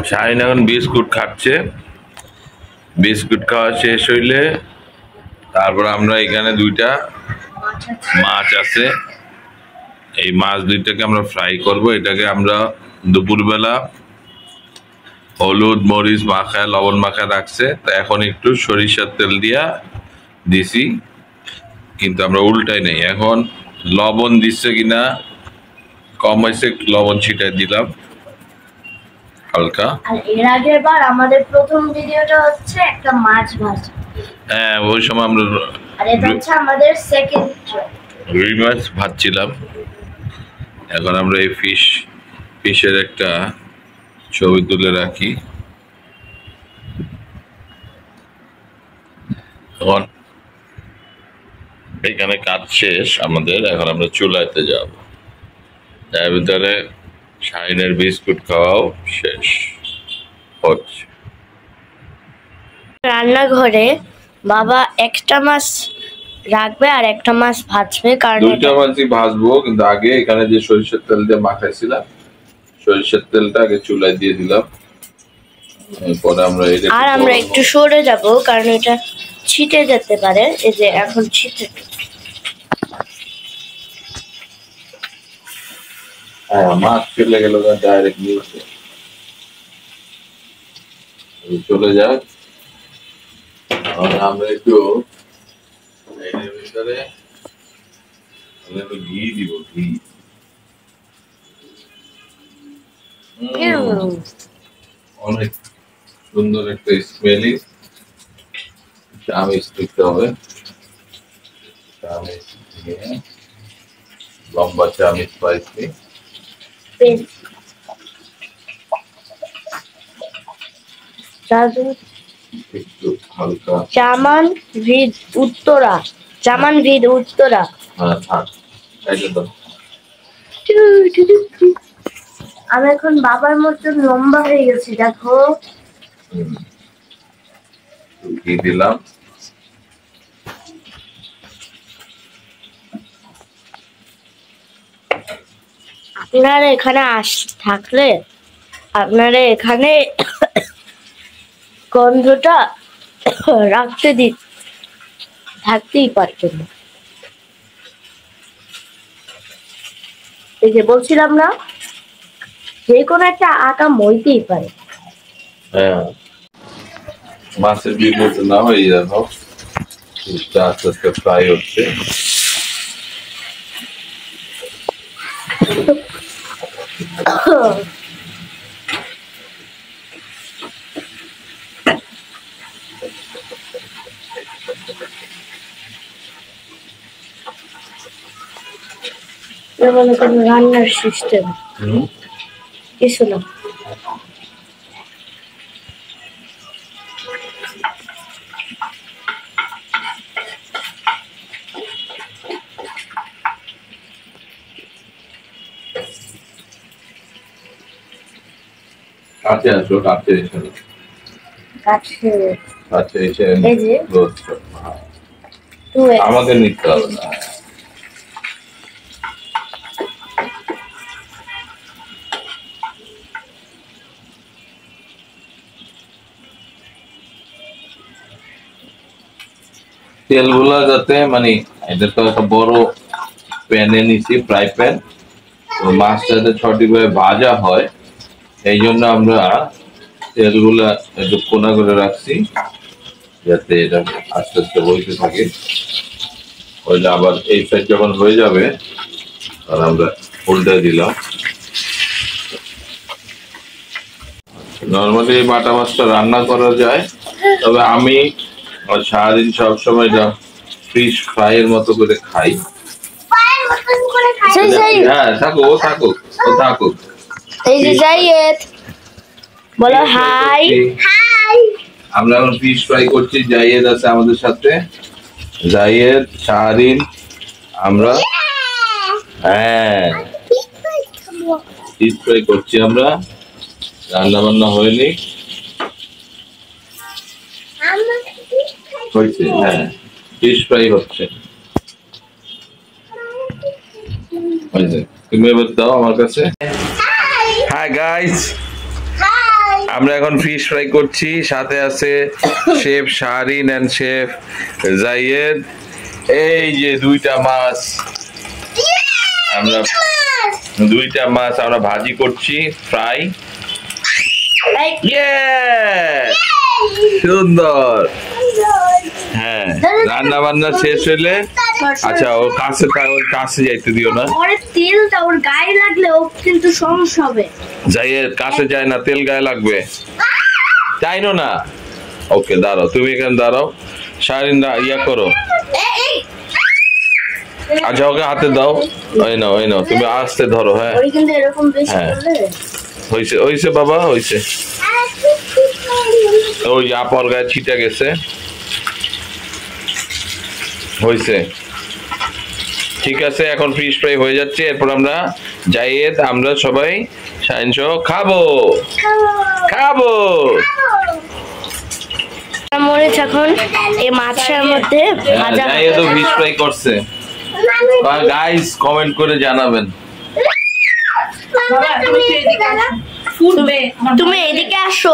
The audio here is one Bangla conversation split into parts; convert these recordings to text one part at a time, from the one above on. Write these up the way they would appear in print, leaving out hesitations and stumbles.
শাহিন এখন বিস্কুট খাচ্ছে। বিস্কুট খাওয়া শেষ হইলে তারপর আমরা এখানে দুইটা মাছ আছে, এই মাছ দুইটাকে আমরা ফ্রাই করব। এটাকে আমরা দুপুরবেলা হলুদ মরিচ মাখায় লবণ মাখায় রাখছে, তো এখন একটু সরিষার তেল দিয়া দিছি, কিন্তু আমরা উল্টাই নেই। এখন লবণ দিচ্ছে কিনা কম হয়েছে, লবণ ছিটাই দিলাম হালকা। আর এর আগের বার আমাদের প্রথম ভিডিওটা হচ্ছে একটা মাছ ভাজা। হ্যাঁ, ওই সময় আমরা আর এটা হচ্ছে আমাদের সেকেন্ড রুই মাছ ভাজছিলাম। এখন আমরা এই ফিশের একটা ছবি তুলে রাখি। এখন এখানে কাজ শেষ আমাদের, এখন আমরা চুলাইতে যাব। তার ভিতরে শাহিনের বিস্কুট খাওয়াও শেষ হচ্ছে। রান্নাঘরে বাবা একটা মাছ রাখবে আর একটা মাছ ভাজবে, কারণ দুইটা মাছই ভাজবো, কিন্তু আগে এখানে যে সরিষার তেল দিয়ে মাখাইছিলাম, সরিষার তেলটা আগে চুলায় দিয়ে দিলাম। এরপরে আমরা একটু সরে যাব, কারণ এটা ছিটে যেতে পারে। এই যে এখন ছিটে, মাছ চলে গেল ডাইরেক্ট নিউজে চলে যাক। আমরা একটু এর ভিতরে ঘি দিব, ঘি। অনেক সুন্দর একটা স্মেলিং। চামিচ দিতে হবে, চামিচ দিয়ে লম্বা চামিচ পাইছি। একটু হালকা চামান ভিদ উত্তরা। হ্যাঁ থাক, এই তো। আমি এখন বাবার মতো লম্বা হয়ে গেছি, দেখো। ঘি দিলাম। আপনারা এখানে থাকলে আপনারা এখানে গন্ধটা থাকতেই পারতেন না। এই যে বলছিলাম না, যে কোনো একটা আটা মইতেই পারে। হ্যাঁ, মাছের বিস্কুট না হয়ে যাবো, আস্তে আস্তে ফ্রাই হচ্ছে। রান্নার সিস্টেম কিছু না। কাছে আসো, কাছে এসে আমাকে নিতে হবে না। তেলগুলা যাতে মানে এটা তো একটা বড় প্যানে নিচ্ছি, ফ্রাই প্যান, তো মাছটা যাতে সঠিকভাবে ভাজা হয় এই জন্য আমরা তেলগুলা একটু কোনা করে রাখছি, যাতে এটা আস্তে আস্তে বইতে থাকে। হইলে আবার এই সাইড যখন হয়ে যাবে আর আমরা উল্টে দিলাম। নর্মালি এই বাটা মাছটা রান্না করা যায়, তবে আমি সারাদিন সবসময় ফিশ ফ্রাই এর মতো করে খাই। হ্যাঁ থাকুক, ও থাকুক, ও থাকুক। এই যে জায়েদ বলো হাই। আমরা এখন ফিশ ফ্রাই করছি, জায়েদ আছে আমাদের সাথে, জায়েদ শাহরিন আমরা। হ্যাঁ, ফিশ ফ্রাই করছি আমরা, রান্না বান্না হয়নি, হয়েছে। হ্যাঁ, ফিশ ফ্রাই হচ্ছে। তুমি এবার দাও আমার কাছে। হাই গাইস, আমরা এখন ফিশ ফ্রাই করছি, সাথে আছে শেফ শাহরিন এন্ড শেফ জায়েদ। এই যে দুইটা মাছ আমরা ভাজি করছি, ফ্রাই। সুন্দর। হ্যাঁ, রান্না বান্না শেষ হলে আচ্ছা ওর কাছে যাইতে দিও না, তেলটা ওর গায়ে লাগলে ও কিন্তু সমস্যা হবে। জায়েদ কাছে যায় না, তেল গায়ে লাগবে, তাই না? ওকে দাঁড়াও, তুমি এখানে দাঁড়াও, শাহরিন ইয়া করো। আচ্ছা ওকে হাতে দাও, ওই নাও তুমি আস্তে ধরো। হ্যাঁ হ্যাঁ হয়েছে বাবা, হয়েছে। ওই যে আপার গায়ে ছিটা গেছে, হয়েছে। ঠিক আছে, এখন ফিশ ফ্রাই হয়ে যাচ্ছে, এরপর আমরা জায়েদ আমরা সবাই শাহরিন সহ খাবো। মরিচ এখন এই মাছের মধ্যে ভাজা জায়েদও ফিশ ফ্রাই করছে। গাইস কমেন্ট করে জানাবেন। তুমি এদিকে আসো,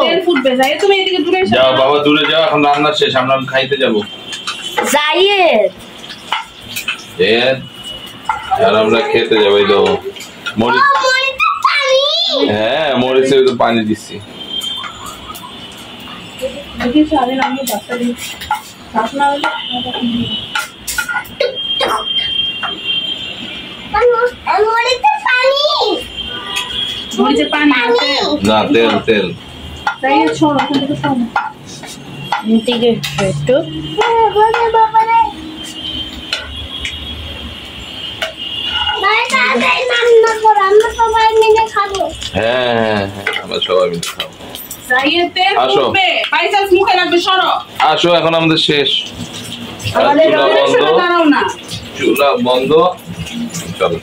যাও বাবা দূরে যাও, এখন রান্না শেষ, আমরা খাইতে যাবো। জায়েদ আর আমরা খেতে যাবো। এই দাও মরিচ, হ্যাঁ মরিচে তো পানি দিচ্ছি। না তেল একটু হ্যাঁ আমরা সবাই মিলে খাবো। আসো এখন আমাদের শেষ, চুলা বন্ধ, চলো।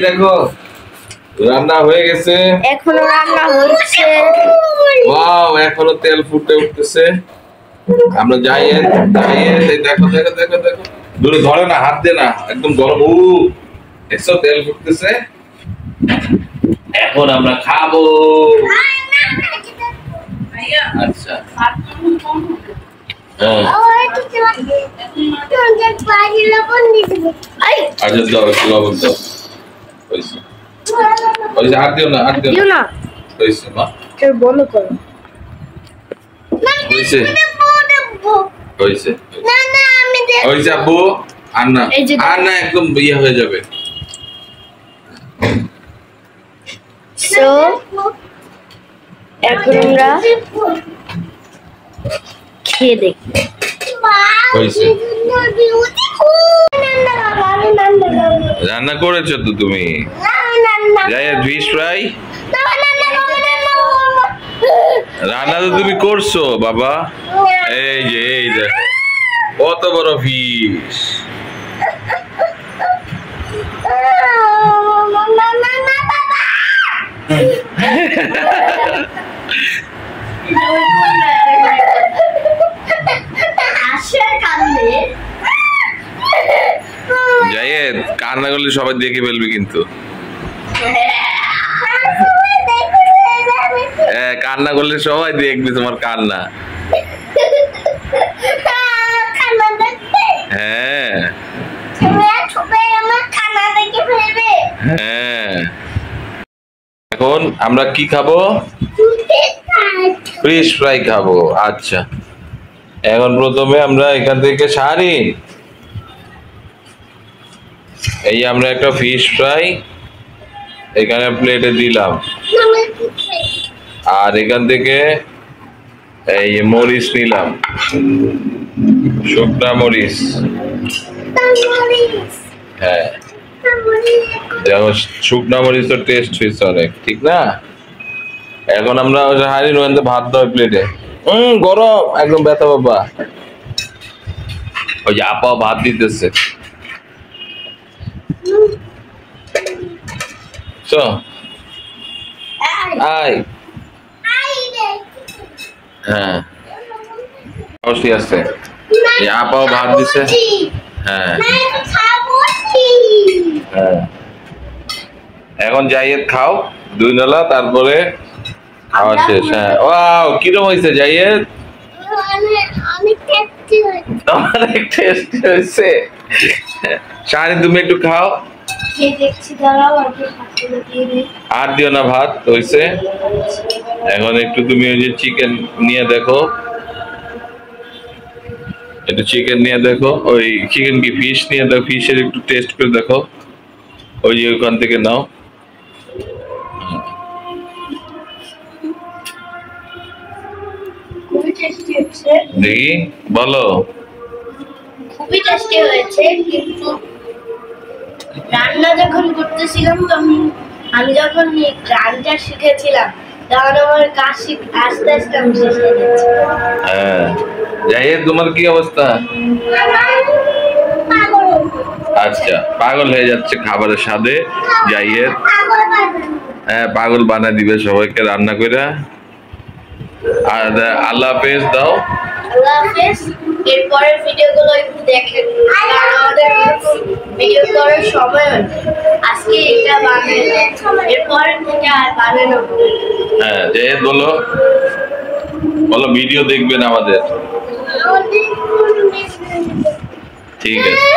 দেখো রান্না হয়ে গেছে, এখনো রান্না হচ্ছে। ওয়াও, এখনো তেল ফুটে উঠতেছে। আমরা জায়েদ দেখো দূরে ধরে না, হাত দে না, একদম গরম। দেখছো তেল ফুটতেছে, এখন আমরা খাবো। আচ্ছা আচ্ছা দাও, লবণ দাও। হাত দিও না, হয়েছে মা, বন্ধ করো। হয়েছে আব্বু, আর না একদম ইয়ে হয়ে যাবে। এখন আমরা খেয়ে দেখি। রান্না করেছো তো তুমি? ফিশ ফ্রাই রান্না তো তুমি করছো বাবা। এই দেখো কত বড় ফিশ। জায়েদ কান্না করলে সবাই দেখে ফেলবে কিন্তু। কান্না করলে সবাই দেখবে তোমার কান্না। হ্যাঁ হ্যাঁ, এখন আমরা কি খাবো? ফিশ ফ্রাই খাবো। আচ্ছা এখন প্রথমে আমরা এখান থেকে শাহরিন, এই আমরা একটা ফিশ ফ্রাই এখানে প্লেটে দিলাম, আর এখান থেকে এই মরিচ নিলাম, শুকনা মরিচ। হ্যাঁ দেখো শুকনা মরিচ তো টেস্ট হয়েছে অনেক, ঠিক না? এখন আমরা হারিয়ে ওখানে ভাত দাও প্লেটে। গরম একদম ব্যথা বাবা। ওই যে আপা ভাত দিতেছে। হ্যাঁ অবশ্যই আছে, আপাও ভাত দিছে। হ্যাঁ হ্যাঁ এখন জাইয়েদ খাও 2 নলা, তারপরে খাওয়া শেষ। হ্যাঁ, ওয়াও কিরকম হয়েছে জাইয়েদ? অনেক টেস্টি হয়েছে। শাহিন তুমি একটু খাও। আর দিও না ভাত, হয়েছে। এখন একটু তুমি ওই যে চিকেন নিয়ে দেখো, একটু চিকেন নিয়ে দেখো, ওই চিকেন কি ফিশ নিয়ে দেখো, ফিশের একটু টেস্ট করে দেখো, ওই যে ওখান থেকে নাও। দেখি বলো। খুবই টেস্টি হয়েছে, কিন্তু রান্না যখন করতেছিলাম তখন আমি যখন রান্না শিখেছিলাম তখন আমার কাজ আস্তে আস্তে আমি শিখে গেছি। হ্যাঁ জাহিদ, তোমার কি অবস্থা? আচ্ছা, পাগল হয়ে যাচ্ছে খাবারের স্বাদে জাহিদ। হ্যাঁ, পাগল বানা দিবে সবাইকে রান্না করে। আর আল্লাহ হাফেজ দাও। আল্লাহ হাফেজ। এরপরের ভিডিওগুলো একটু দেখেন, কারণ আমাদের ভিডিও করার সময় হয় না। আজকে এটা বানানো, এরপরের থেকে আর বানানো হবে না। হ্যাঁ জাহিদ বলো, বলো ভিডিও দেখবেন আমাদের। ঠিক আছে।